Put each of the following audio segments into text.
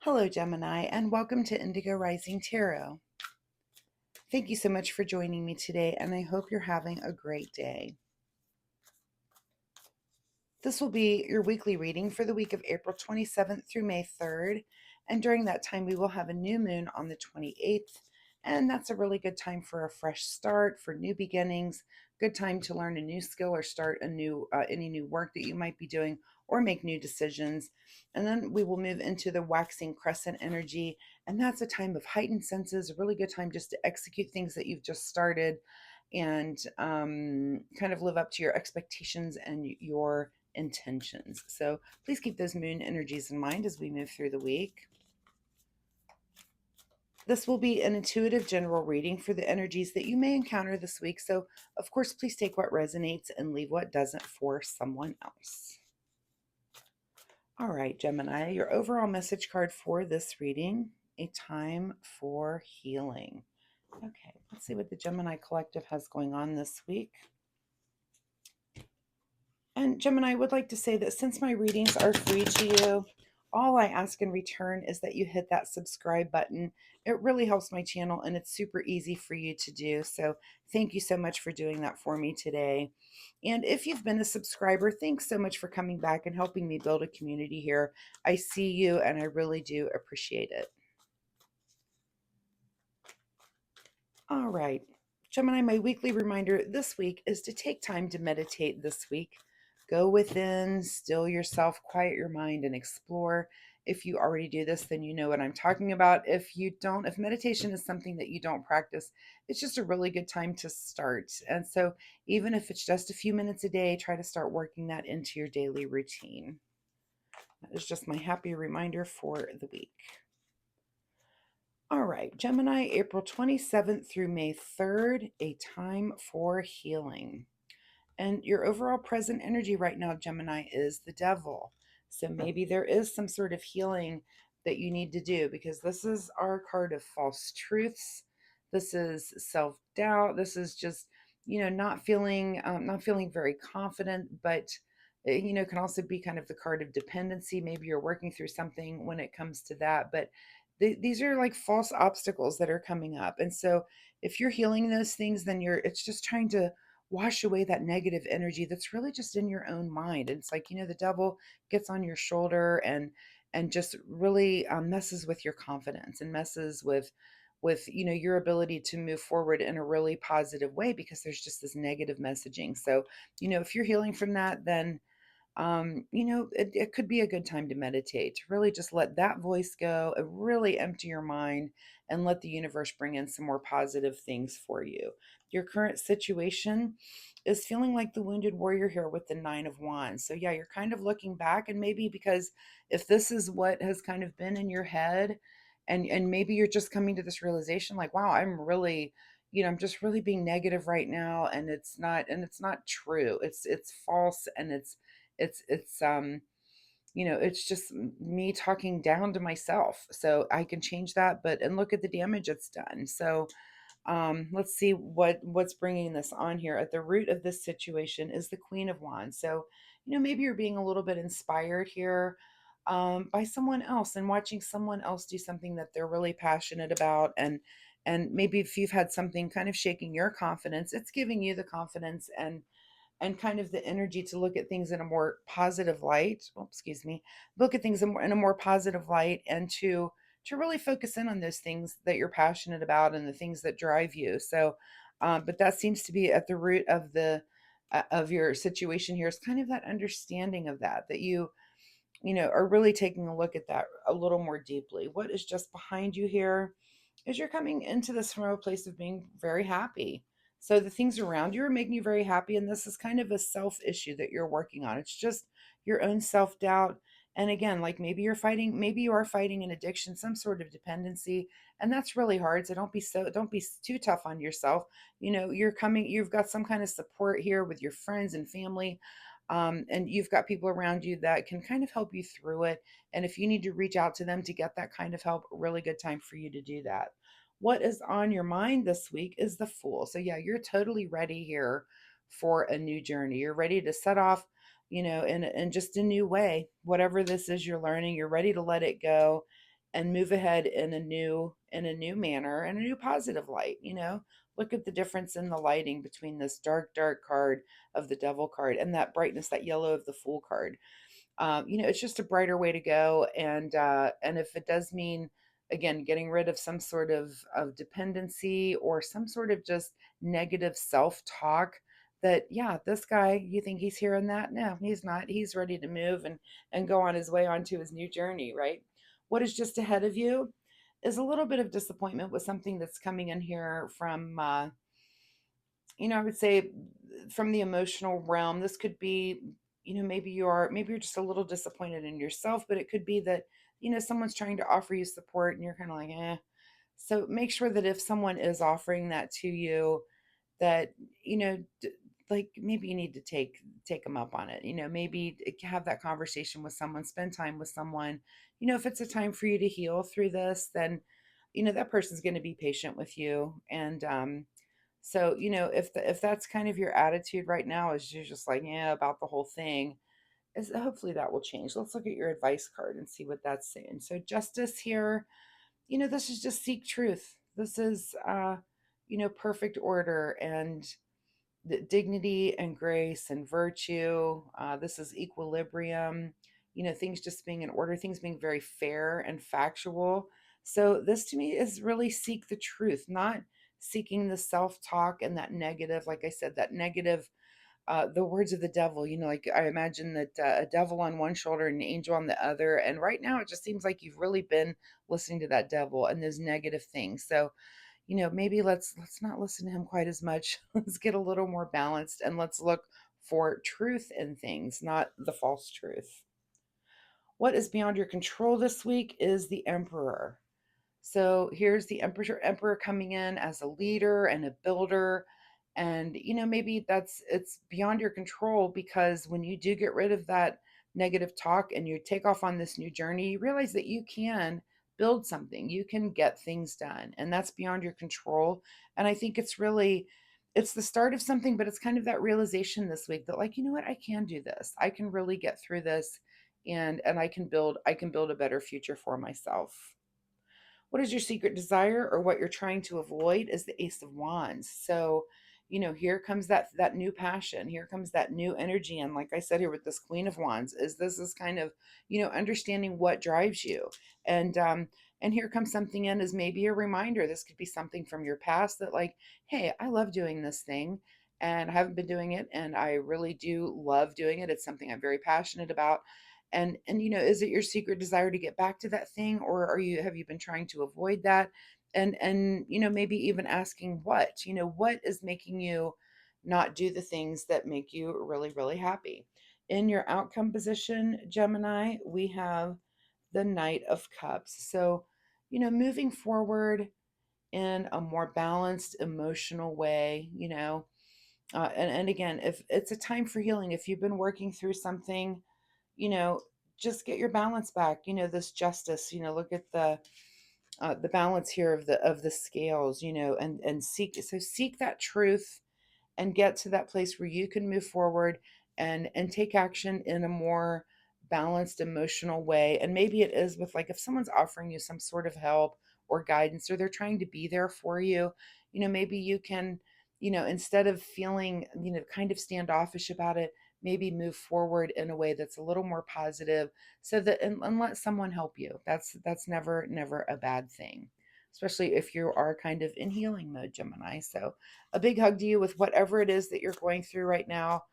Hello, Gemini, and welcome to Indigo Rising Tarot. Thank you so much for joining me today, and I hope you're having a great day. This will be your weekly reading for the week of April 27th through May 3rd, and during that time, we will have a new moon on the 28th, and that's a really good time for a fresh start, for new beginnings, good time to learn a new skill or start any new work that you might be doing or make new decisions. And then we will move into the waxing crescent energy, and that's a time of heightened senses, a really good time just to execute things that you've just started and kind of live up to your expectations and your intentions. So please keep those moon energies in mind as we move through the week. This will be an intuitive general reading for the energies that you may encounter this week. So, of course, please take what resonates and leave what doesn't for someone else. All right, Gemini, your overall message card for this reading, a time for healing. Okay, let's see what the Gemini Collective has going on this week. And Gemini, I would like to say that since my readings are free to you, all I ask in return is that you hit that subscribe button. It really helps my channel and it's super easy for you to do. So thank you so much for doing that for me today. And if you've been a subscriber, thanks so much for coming back and helping me build a community here. I see you and I really do appreciate it. All right. Gemini, my weekly reminder this week is to take time to meditate this week. Go within, still yourself, quiet your mind, and explore. If you already do this, then you know what I'm talking about. If you don't, if meditation is something that you don't practice, it's just a really good time to start. And so, even if it's just a few minutes a day, try to start working that into your daily routine. That is just my happy reminder for the week. All right, Gemini, April 27th through May 3rd, a time for healing. And your overall present energy right now, Gemini, is the devil. So maybe there is some sort of healing that you need to do because this is our card of false truths. This is self-doubt. This is just, not feeling very confident, but can also be kind of the card of dependency. Maybe you're working through something when it comes to that, but these are like false obstacles that are coming up. And so if you're healing those things, then it's just trying to wash away that negative energy that's really just in your own mind. And it's like, the devil gets on your shoulder and just really messes with your confidence and messes with your ability to move forward in a really positive way because there's just this negative messaging. So if you're healing from that, then it could be a good time to meditate, to really just let that voice go, really empty your mind, and let the universe bring in some more positive things for you. Your current situation is feeling like the wounded warrior here with the Nine of Wands. So, yeah, you're kind of looking back, and maybe because if this is what has kind of been in your head, and maybe you're just coming to this realization like, wow, I'm really I'm just really being negative right now, and it's not true. It's false, and it's just me talking down to myself. So I can change that, and look at the damage it's done. So let's see what's bringing this on here. At the root of this situation is the Queen of Wands. So maybe you're being a little bit inspired here by someone else and watching someone else do something that they're really passionate about, and maybe if you've had something kind of shaking your confidence, it's giving you the confidence and kind of the energy to look at things in a more positive light. Oh, excuse me. Look at things in a more positive light, and to really focus in on those things that you're passionate about and the things that drive you. So, but that seems to be at the root of the of your situation here. Is kind of that understanding of that are really taking a look at that a little more deeply. What is just behind you here is you're coming into this from a place of being very happy. So the things around you are making you very happy. And this is kind of a self issue that you're working on. It's just your own self doubt. And again, like maybe you are fighting an addiction, some sort of dependency. And that's really hard. So don't be too tough on yourself. You've got some kind of support here with your friends and family. And you've got people around you that can kind of help you through it. And if you need to reach out to them to get that kind of help, really good time for you to do that. What is on your mind this week is the Fool. So yeah, you're totally ready here for a new journey. You're ready to set off, in just a new way. Whatever this is you're learning, you're ready to let it go and move ahead in a new manner and a new positive light. Look at the difference in the lighting between this dark card of the devil card and that brightness, that yellow of the fool card. It's just a brighter way to go. And if it does mean, again, getting rid of some sort of dependency or some sort of just negative self-talk, that, yeah, this guy, you think he's hearing that? No, he's not. He's ready to move and go on his way onto his new journey, right? What is just ahead of you is a little bit of disappointment with something that's coming in here from I would say from the emotional realm. This could be, maybe you're just a little disappointed in yourself, but it could be that, someone's trying to offer you support and you're kind of like, eh. So make sure that if someone is offering that to you, that, you know, d- like maybe you need to take them up on it. Maybe have that conversation with someone, spend time with someone. If it's a time for you to heal through this, then that person's going to be patient with you. And so, if that's kind of your attitude right now, is you're just like, yeah, about the whole thing, is hopefully that will change. Let's look at your advice card and see what that's saying. So justice here, this is just seek truth. This is perfect order and dignity and grace and virtue. This is equilibrium, things just being in order, things being very fair and factual. So, this to me is really seek the truth, not seeking the self talk and that negative, like I said, that negative. The words of the devil, like I imagine that a devil on one shoulder and an angel on the other. And right now, it just seems like you've really been listening to that devil and those negative things. So, maybe let's not listen to him quite as much. Let's get a little more balanced and let's look for truth in things, not the false truth. What is beyond your control this week is the Emperor. So here's the emperor coming in as a leader and a builder. And maybe it's beyond your control, because when you do get rid of that negative talk and you take off on this new journey, you realize that you can build something, you can get things done, and that's beyond your control. And I think it's the start of something, but it's kind of that realization this week that, like, what, I can do this. I can really get through this, and I can build a better future for myself. What is your secret desire, or what you're trying to avoid, is the Ace of Wands. So, here comes that new passion. Here comes that new energy. And like I said, here with this Queen of Wands, this is kind of, understanding what drives you. And here comes something in as maybe a reminder. This could be something from your past that, like, hey, I love doing this thing and I haven't been doing it, and I really do love doing it. It's something I'm very passionate about. And is it your secret desire to get back to that thing, or have you been trying to avoid that? And maybe even asking what is making you not do the things that make you really, really happy. In your outcome position, Gemini, we have the Knight of Cups. So, moving forward in a more balanced emotional way. And again, if it's a time for healing, if you've been working through something, you know just get your balance back. This justice, look at the balance here of the scales, and seek that truth and get to that place where you can move forward and take action in a more balanced emotional way. And maybe it is with, like, if someone's offering you some sort of help or guidance, or they're trying to be there for you, maybe you can, instead of feeling, kind of standoffish about it, maybe move forward in a way that's a little more positive, so that, and let someone help you. That's never a bad thing, especially if you are kind of in healing mode, Gemini. So a big hug to you with whatever it is that you're going through right now.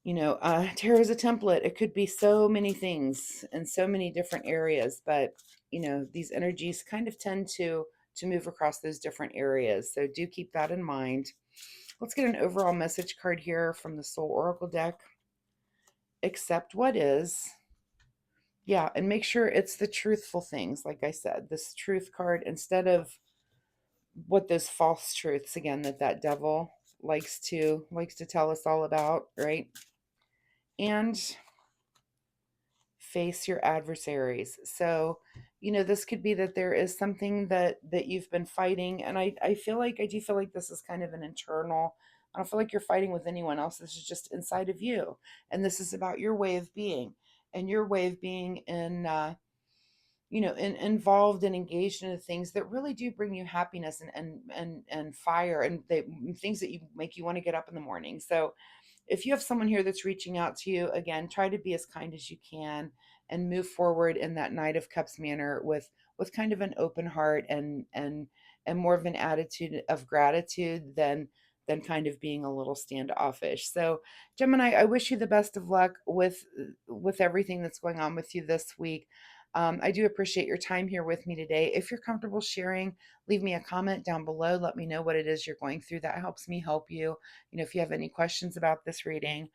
Tarot is a template. It could be so many things in so many different areas, but these energies kind of tend to move across those different areas. So do keep that in mind. Let's get an overall message card here from the Soul Oracle deck. Accept what is. Yeah, and make sure it's the truthful things. Like I said, this truth card, instead of what those false truths, again, that devil likes to tell us all about, right? And face your adversaries. So, this could be that there is something that you've been fighting, and I do feel like this is kind of an internal. I don't feel like you're fighting with anyone else. This is just inside of you, and this is about your way of being, and your way of being in involved and engaged in the things that really do bring you happiness and fire, and they things that you make you want to get up in the morning. So if you have someone here that's reaching out to you, again, try to be as kind as you can and move forward in that Knight of Cups manner with kind of an open heart and more of an attitude of gratitude than kind of being a little standoffish. So, Gemini, I wish you the best of luck with everything that's going on with you this week. I do appreciate your time here with me today. If you're comfortable sharing, leave me a comment down below. Let me know what it is you're going through. That helps me help you. If you have any questions about this reading,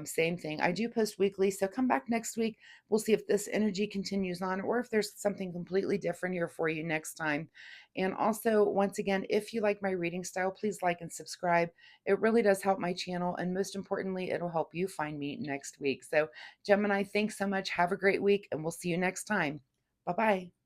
same thing. I do post weekly, so come back next week. We'll see if this energy continues on or if there's something completely different here for you next time. And also, once again, if you like my reading style, please like and subscribe. It really does help my channel. And most importantly, it'll help you find me next week. So, Gemini, thanks so much. Have a great week, and we'll see you next time. Bye bye.